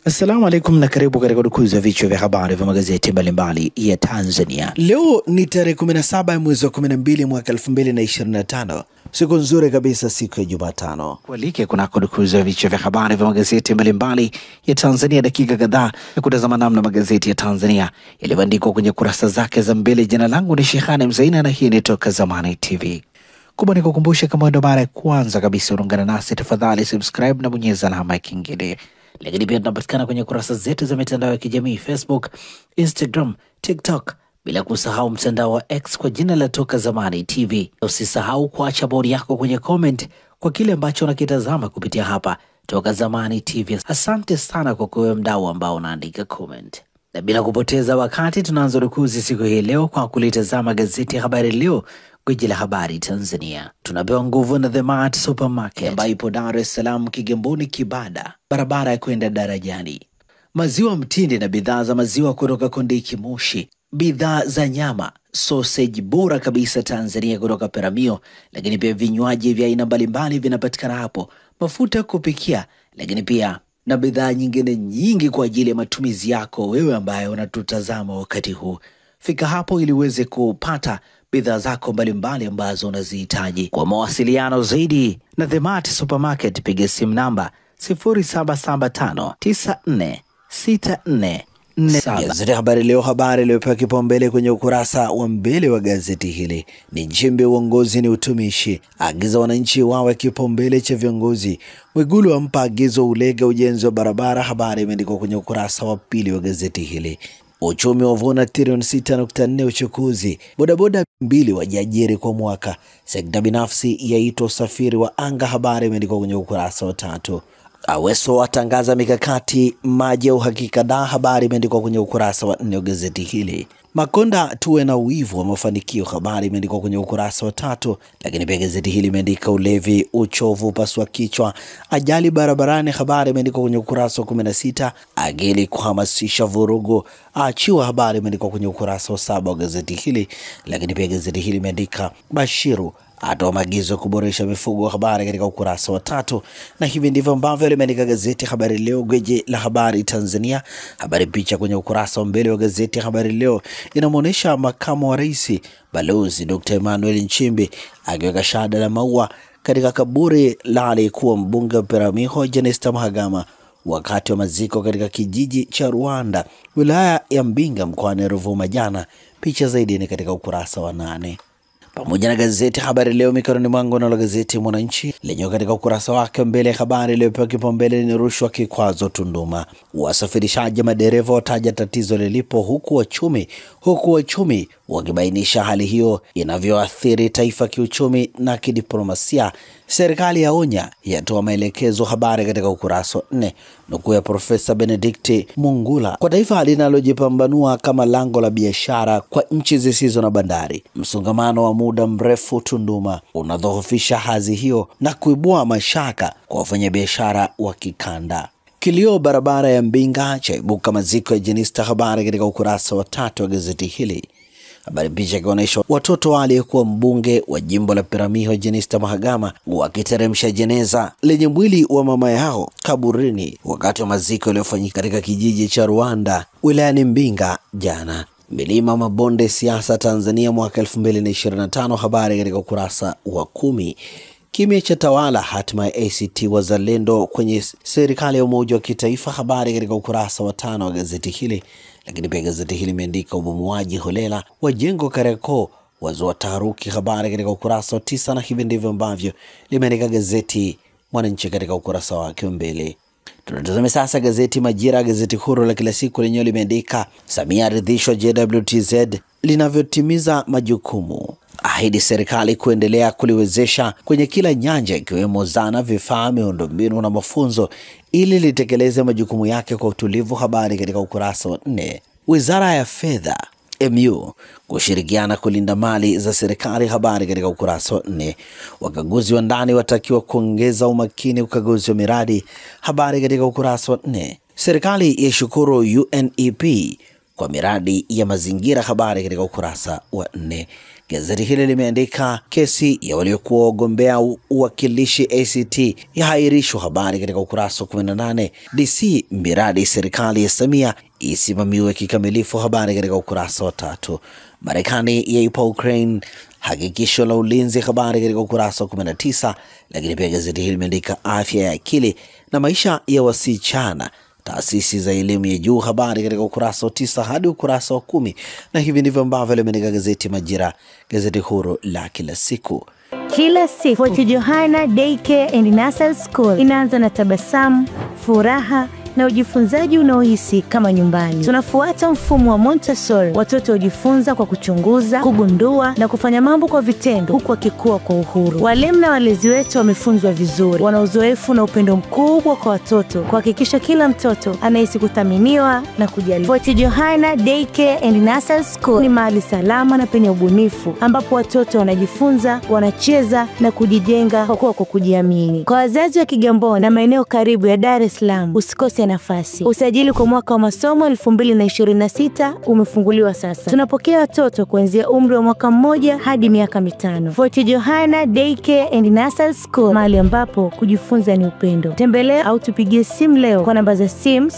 Assalamu alaikum na karibu katika udukuzi wa vichwa vya habari vya magazeti mbalimbali ya Tanzania. Leo ni tarehe 17 mwezi wa 12 mwaka 2025. Siku nzuri kabisa, siku ya Jumatano. Kualike kunako udukuzi wa vichwa vya habari vya magazeti mbalimbali ya Tanzania, dakika kadhaa ya kutazama namna magazeti ya Tanzania yalivyoandikwa kwenye kurasa zake za mbele. Jina langu ni Shehani Mzaina na hii ni Toka Zamani TV. Kubwa ni kukumbusha, kama ndo mara ya kwanza kabisa unaungana nasi, tafadhali subscribe na bonyeza alama ya kengele. Lakini pia tunapatikana kwenye kurasa zetu za mitandao ya kijamii Facebook, Instagram, TikTok, bila kusahau mtandao wa X kwa jina la Toka Zamani TV. Usisahau kuacha bodi yako kwenye comment kwa kile ambacho unakitazama kupitia hapa Toka Zamani TV. Asante sana kwa kuwe mdau ambao unaandika comment. Na bila kupoteza wakati, tunaanza rukuzi siku hii leo kwa kulitazama gazeti ya Habari Leo, gwiji la habari Tanzania. Tunapewa nguvu na The Mart Supermarket ambayo ipo Dar es Salaam, Kigamboni, Kibada, barabara ya kwenda darajani. Maziwa mtindi na bidhaa za maziwa kutoka Kondiki Moshi, bidhaa za nyama, sausage bora kabisa Tanzania kutoka Peramio, lakini pia vinywaji vya aina mbalimbali vinapatikana hapo, mafuta ya kupikia, lakini pia na bidhaa nyingine nyingi kwa ajili ya matumizi yako wewe ambaye unatutazama wakati huu. Fika hapo ili uweze kupata bidhaa zako mbalimbali ambazo unazihitaji. Kwa mawasiliano zaidi na The Mart Supermarket, piga simu namba 0775946447. Gazeti Habari Leo, habari iliyopewa kipaumbele kwenye ukurasa wa mbele wa gazeti hili ni Nchimbi, uongozi ni utumishi, agiza wananchi wawe kipaumbele cha viongozi. Mwigulu ampa agizo Ulega ujenzi wa barabara. Habari imeandikwa kwenye ukurasa wa pili wa gazeti hili. Uchumi wavuna trilioni 6.4 uchukuzi. Bodaboda 2 wajiajiri kwa mwaka. Sekta binafsi yaitwa usafiri wa anga. Habari imeandikwa kwenye ukurasa wa 3. Aweso atangaza mikakati maji ya uhakika da. Habari imeandikwa kwenye ukurasa wa 4 wa gazeti hili. Makonda tuwe na wivu wa mafanikio. Habari imeandikwa kwenye ukurasa wa 3. Lakini pia gazeti hili imeandika ulevi, uchovu, paswa kichwa, ajali barabarani. Habari imeandikwa kwenye ukurasa wa 16. Agili kuhamasisha vurugu aachiwa. Habari imeandikwa kwenye ukurasa wa 7 wa gazeti hili. Lakini pia gazeti hili imeandika Bashiru atoa maagizo kuboresha mifugo. Habari katika ukurasa wa 3. Na hivi ndivyo ambavyo limeandika gazeti Habari Leo, gwiji la habari Tanzania. Habari picha kwenye ukurasa wa mbele wa gazeti Habari Leo inamuonesha makamu wa rais Balozi Dr. Emmanuel Nchimbi akiweka shada la maua katika kaburi la aliyekuwa mbunge wa Peramiho Jenista Mhagama wakati wa maziko katika kijiji cha Rwanda, wilaya ya Mbinga, mkoani Ruvuma jana. Picha zaidi ni katika ukurasa wa 8. Pamoja na gazeti Habari Leo mikononi mwangu, na gazeti Mwananchi lenye katika ukurasa wake mbele habari iliyopewa kipaumbele ni rushwa kikwazo Tunduma. Wasafirishaji madereva wataja tatizo lilipo, huku wachumi wakibainisha hali hiyo inavyoathiri taifa kiuchumi na kidiplomasia. Serikali yaonya, yatoa maelekezo. Habari katika ukurasa wa 4. Nukuu ya Profesa Benedict Mungula: kwa taifa linalojipambanua kama lango la biashara kwa nchi zisizo na bandari, msongamano wa muda mrefu Tunduma unadhoofisha hadhi hiyo na kuibua mashaka kwa wafanyabiashara wa kikanda. Kilio barabara ya Mbinga chaibuka maziko ya Jenista. Habari katika ukurasa wa 3 wa gazeti hili. Habari picha ikionyesha watoto aliyekuwa mbunge wa jimbo la Peramiho Jenista Mhagama wakiteremsha jeneza lenye mwili wa mama yao kaburini wakati wa maziko yaliyofanyika katika kijiji cha Rwanda wilayani Mbinga jana. Milima mabonde siasa Tanzania mwaka 2025. Habari katika ukurasa wa 10. Kimya cha tawala hatima ya ACT Wazalendo kwenye serikali ya umoja wa kitaifa. Habari katika ukurasa wa 5 wa gazeti hili. Lakini pia gazeti hili imeandika ubomoaji holela wa jengo Kariakoo wazua taharuki. Habari katika ukurasa wa 9. Na hivi ndivyo ambavyo limeandika gazeti Mwananchi katika ukurasa wake mbele. Tunatazame sasa gazeti Majira, gazeti huru la kila siku, lenyewe limeandika Samia aridhishwa JWTZ linavyotimiza majukumu, ahidi serikali kuendelea kuliwezesha kwenye kila nyanja ikiwemo zana, vifaa, miundombinu na mafunzo ili litekeleze majukumu yake kwa utulivu. Habari katika ukurasa wa 4. Wizara ya Fedha MU kushirikiana kulinda mali za serikali. Habari katika ukurasa wa 4. Wakaguzi wa ndani watakiwa kuongeza umakini ukaguzi wa miradi. Habari katika ukurasa wa 4. Serikali yashukuru UNEP kwa miradi ya mazingira. Habari katika ukurasa wa 4. Gazeti hili limeandika kesi ya waliokuwa wagombea uwakilishi ACT yahairishwa, habari katika ukurasa wa 18. DC miradi serikali ya Samia isimamiwe kikamilifu, habari katika ukurasa wa 3. Marekani yaipa Ukraine hakikisho la ulinzi, habari katika ukurasa wa 19. Lakini pia gazeti hili limeandika afya ya akili na maisha ya wasichana, taasisi za elimu ya juu, habari katika ukurasa wa 9 hadi ukurasa wa 10. Na hivi ndivyo ambavyo limeandika gazeti Majira, gazeti huru la kila siku. Kila siku Fort Johanna Daycare and Nursery School inaanza na tabasamu, furaha na ujifunzaji unaohisi kama nyumbani. Tunafuata mfumo wa Montessori. Watoto hujifunza kwa kuchunguza, kugundua na kufanya mambo kwa vitendo, huku wakikua kwa uhuru. Walimu na walezi wetu wamefunzwa vizuri, wana uzoefu na upendo mkubwa kwa watoto, kuhakikisha kila mtoto anahisi kuthaminiwa na kujali. Fort Johanna Daycare and Nursery School ni mahali salama na penye ubunifu, ambapo watoto wanajifunza, wanacheza na kujijenga kwa kujiamini. Kwa wazazi wa Kigamboni na maeneo karibu ya Dar es Salaam, usikose nafasi. Usajili kwa mwaka wa masomo 2026 umefunguliwa sasa. Tunapokea watoto kuanzia umri wa mwaka 1 hadi miaka 5. Fort Johanna Daycare and Nursery School, mahali ambapo kujifunza ni upendo. Tembelea au tupigie simu leo kwa namba za simu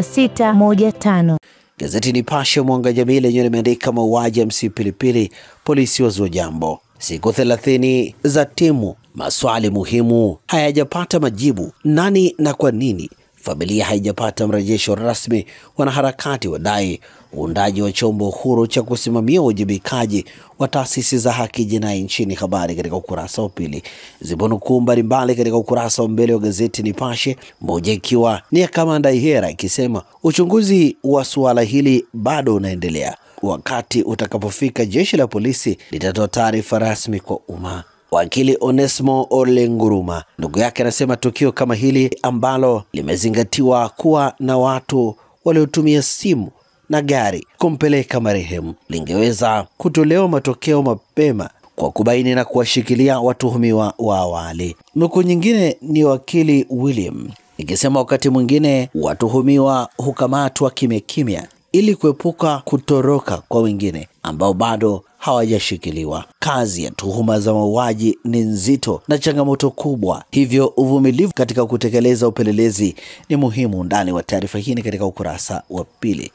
0746369615. Gazeti Nipashe Mwanga Jamii lenyewe limeandika mauaji MC Pilipili, polisi wazua jambo. Siku 30 za timu, maswali muhimu hayajapata majibu. Nani na kwa nini? Familia haijapata mrejesho rasmi. Wanaharakati wadai uundaji wa chombo huru cha kusimamia uwajibikaji wa taasisi za haki jinai nchini, habari katika ukurasa wa 2. Zipo nukuu mbalimbali katika ukurasa wa mbele wa gazeti Nipashe, moja ikiwa ni ya Kamanda Ihera ikisema uchunguzi wa suala hili bado unaendelea. Wakati utakapofika, jeshi la polisi litatoa taarifa rasmi kwa umma. Wakili Onesmo Ole Nguruma, ndugu yake, anasema tukio kama hili ambalo limezingatiwa kuwa na watu waliotumia simu na gari kumpeleka marehemu lingeweza kutolewa matokeo mapema kwa kubaini na kuwashikilia watuhumiwa wa awali. Nukuu nyingine ni wakili William ikisema wakati mwingine watuhumiwa hukamatwa kimya kimya ili kuepuka kutoroka kwa wengine ambao bado hawajashikiliwa. Kazi ya tuhuma za mauaji ni nzito na changamoto kubwa, hivyo uvumilivu katika kutekeleza upelelezi ni muhimu. Ndani wa taarifa hii katika ukurasa wa 2.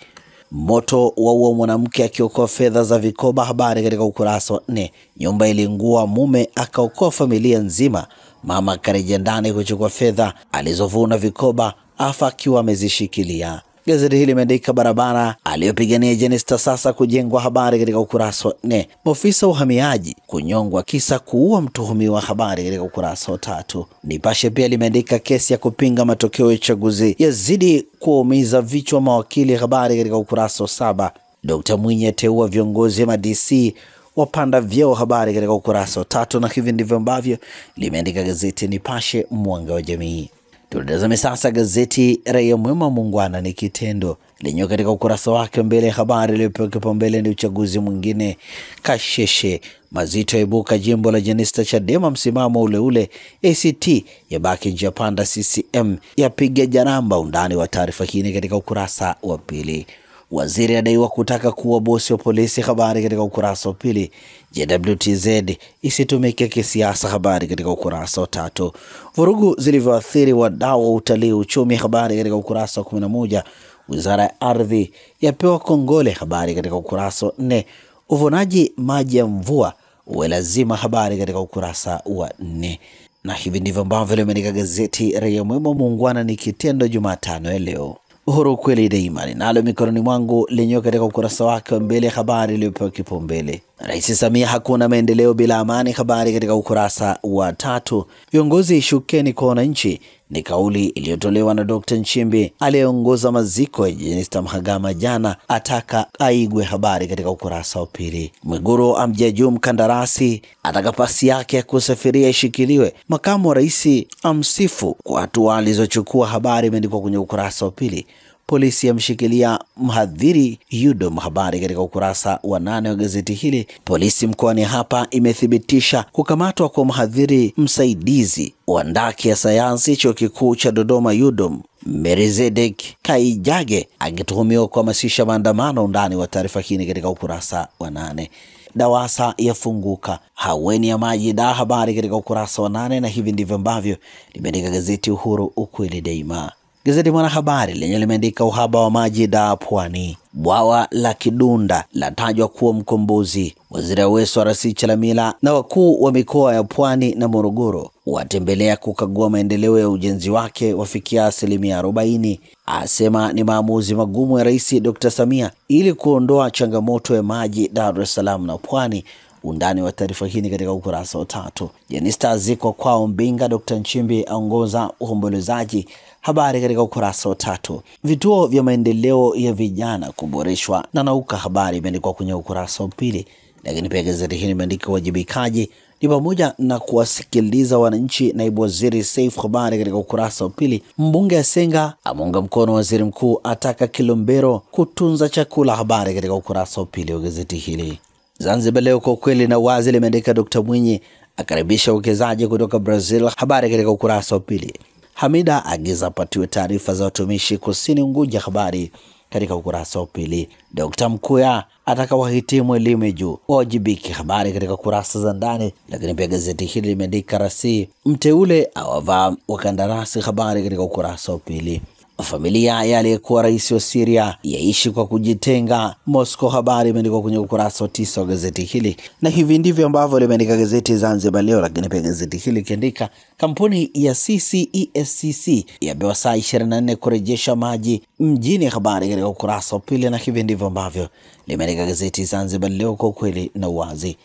Moto waua mwanamke akiokoa fedha za vikoba, habari katika ukurasa wa 4. Nyumba iliungua, mume akaokoa familia nzima. Mama karejea ndani kuchukua fedha alizovuna vikoba, afa akiwa amezishikilia. Gazeti hili limeandika barabara aliyopigania Jenista sasa kujengwa, habari katika ukurasa wa 4. Maafisa uhamiaji kunyongwa kisa kuua mtuhumiwa, habari katika ukurasa wa 3. Nipashe pia limeandika kesi ya kupinga matokeo ya uchaguzi yazidi kuumiza vichwa mawakili, habari katika ukurasa wa 7. Dr. Mwinyi ateua viongozi wa DC wapanda vyeo, habari katika ukurasa wa 3. Na hivi ndivyo ambavyo limeandika gazeti Nipashe Mwanga wa Jamii. Tutazame sasa gazeti Raia Mwema, muungwana ni kitendo, lenyewe katika ukurasa wake mbele habari iliyopewa kipaumbele ni uchaguzi mwingine kasheshe, mazito yaibuka jimbo la Jenista, Chadema msimamo ule ule, ACT yabaki njia panda, CCM yapiga jaramba. Undani wa taarifa hii katika ukurasa wa 2. Waziri adaiwa kutaka kuwa bosi wa polisi, habari katika ukurasa wa 2. JWTZ isitumike kisiasa, habari katika ukurasa wa 3. Vurugu zilivyoathiri wadau wa utalii uchumi, habari katika ukurasa wa 11. Wizara ya ardhi yapewa kongole, habari katika ukurasa wa 4. Uvunaji maji ya mvua uwe lazima, habari katika ukurasa wa 4. Na hivi ndivyo ambavyo limeandika gazeti Raia Mwema, muungwana ni kitendo, Jumatano ya leo. Uhuru kweli daima nalo mikononi mwangu, lenyewe katika ukurasa wake wa mbele habari iliyopewa kipaumbele, Rais Samia hakuna maendeleo bila amani, habari katika ukurasa wa 3. Viongozi shukeni kwa wananchi ni kauli iliyotolewa na Dr. Nchimbi aliyeongoza maziko ya Jenista Mhagama jana, ataka aigwe, habari katika ukurasa wa 2. Mwigulu amjaju mkandarasi ataka pasi yake ya kusafiria ishikiliwe, makamu wa rais amsifu kwa hatua alizochukua, habari imeandikwa kwenye ukurasa wa 2. Polisi yamshikilia mhadhiri UDOM, habari katika ukurasa wa 8 wa gazeti hili. Polisi mkoani hapa imethibitisha kukamatwa kwa mhadhiri msaidizi wa ndaki ya sayansi chuo kikuu cha Dodoma UDOM, Melkizedek Kaijage akituhumiwa kuhamasisha maandamano. Undani wa taarifa hii katika ukurasa wa 8. DAWASA yafunguka haweni ya maji da, habari katika ukurasa wa 8, na hivi ndivyo ambavyo limeandika gazeti Uhuru, ukweli daima. Gazeti Mwanahabari lenye limeandika uhaba wa maji da Pwani, bwawa la Kidunda latajwa kuwa mkombozi. Waziri Aweso arasi Chalamila na wakuu wa mikoa ya Pwani na Morogoro watembelea kukagua maendeleo ya ujenzi wake, wafikia 40%. Asema ni maamuzi magumu ya Rais Dr. Samia ili kuondoa changamoto ya maji Dar es Salaam na Pwani. Undani wa taarifa hii katika ukurasa wa 3. Jenista azikwa kwao Mbinga, Dr. Nchimbi aongoza uombolezaji, habari katika ukurasa wa 3. Vituo vya maendeleo ya vijana kuboreshwa na Nauka, habari imeandikwa kwenye ukurasa wa 2. Lakini pia gazeti hili limeandika wajibikaji ni pamoja na kuwasikiliza wananchi. Naibu Waziri Saif, habari katika ukurasa wa 2. Mbunge Asenga amunga mkono waziri mkuu, ataka Kilombero kutunza chakula, habari katika ukurasa wa 2 wa gazeti hili. Zanzibar Leo, kwa ukweli na wazi, limeandika Dr. Mwinyi akaribisha uwekezaji kutoka Brazil, habari katika ukurasa wa 2. Hamida agiza apatiwe taarifa za watumishi Kusini Unguja, habari katika ukurasa wa 2. Dr. Mkuya ataka wahitimu elimu juu wajibiki, habari katika kurasa za ndani. Lakini pia gazeti hili limeandika rasi mteule awavaa wakandarasi, habari katika ukurasa wa 2. Familia ya aliyekuwa rais wa Syria yaishi kwa kujitenga Moscow, habari imeandikwa kwenye ukurasa wa 9 wa gazeti hili. Na hivi ndivyo ambavyo limeandika gazeti Zanzibar Leo. Lakini pia gazeti hili kiandika kampuni ya CCESCC yapewa saa 24 kurejesha maji mjini, habari katika ukurasa wa 2. Na hivi ndivyo ambavyo limeandika gazeti Zanzibar Leo, kwa ukweli na uwazi.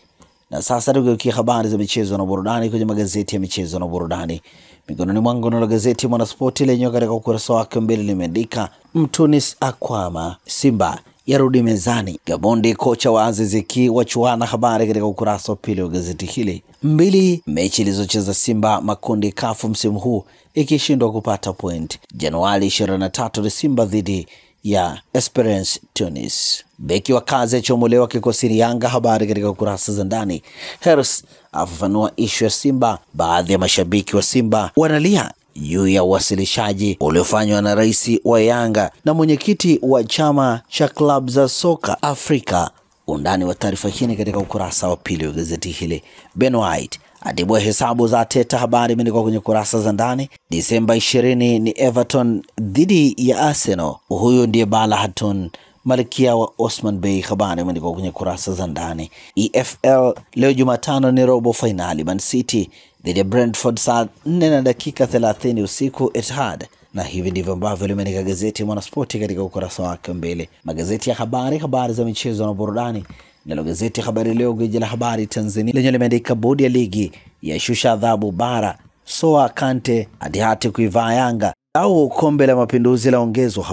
Na sasa tugeukia habari za michezo na burudani kwenye magazeti ya michezo na burudani. Mikononi mwangu na gazeti Mwanaspoti lenyewe katika ukurasa wake mbele limeandika Mtunis akwama, Simba yarudi mezani, Gabondi kocha wa Aziz Ki wachuana, habari katika ukurasa wa 2 wa gazeti hili. 2 mechi ilizocheza Simba makundi kafu msimu huu ikishindwa kupata point. Januari 23 Simba dhidi ya Esperance Tunis. Beki wa kazi chomolewa kikosini Yanga, habari katika kurasa za ndani. Harris afafanua ishu ya Simba. Baadhi ya mashabiki wa Simba wanalia juu ya uwasilishaji uliofanywa na rais wa Yanga na mwenyekiti wa chama cha klabu za soka Afrika. Undani wa taarifa hii katika ukurasa wa 2 wa gazeti hili. Ben White adibua hesabu za Teta, habari imeandikwa kwenye kurasa za ndani. Disemba 20 ni Everton dhidi ya Arsenal. Huyu ndiye Bala Hatun, malkia wa Osman Bey, habari imeandikwa kwenye kurasa za ndani. EFL leo Jumatano ni robo finali, Man City dhidi ya Brentford saa 4:30 usiku Etihad. Na hivi ndivyo ambavyo limeandika gazeti Mwanaspoti katika ukurasa wake mbele. Magazeti ya habari za michezo na burudani. Nalo gazeti Habari Leo, gwiji la habari Tanzania, lenye limeandika bodi ya ligi ya shusha adhabu bara, Soa Kante hati kuivaa Yanga, au kombe la mapinduzi laongezwa,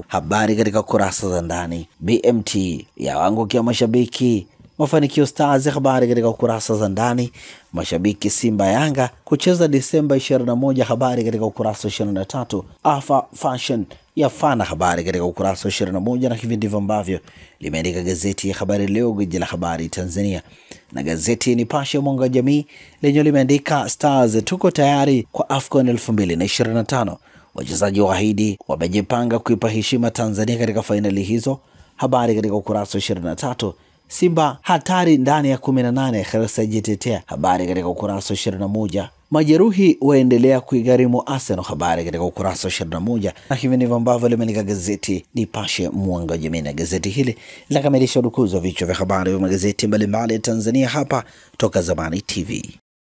habari katika kurasa za ndani. BMT ya wangu kia mashabiki mafanikio Stars, habari katika kurasa za ndani. Mashabiki Simba Yanga kucheza Disemba 21, habari katika ukurasa 23. Afa Fashion ya Fana, habari katika ukurasa 21. Na hivi ndivyo ambavyo limeandika gazeti ya Habari Leo, gwiji la habari Tanzania. Na gazeti Nipashe mwanga wa jamii lenye limeandika Stars tuko tayari kwa AFCON 2025. Wachezaji waahidi wamejipanga kuipa heshima Tanzania katika fainali hizo, habari katika ukurasa 23. Simba hatari ndani ya 18, Kheresa jitetea, habari katika ukurasa 21. Majeruhi waendelea kuigharimu Arsenal, habari katika ukurasa 21. Na hivi ndivyo ambavyo limeandika gazeti Nipashe mwanga wa jamii. Na gazeti hili linakamilisha udukuzi wa vichwa vya habari vya magazeti mbalimbali ya Tanzania hapa Toka Zamani TV.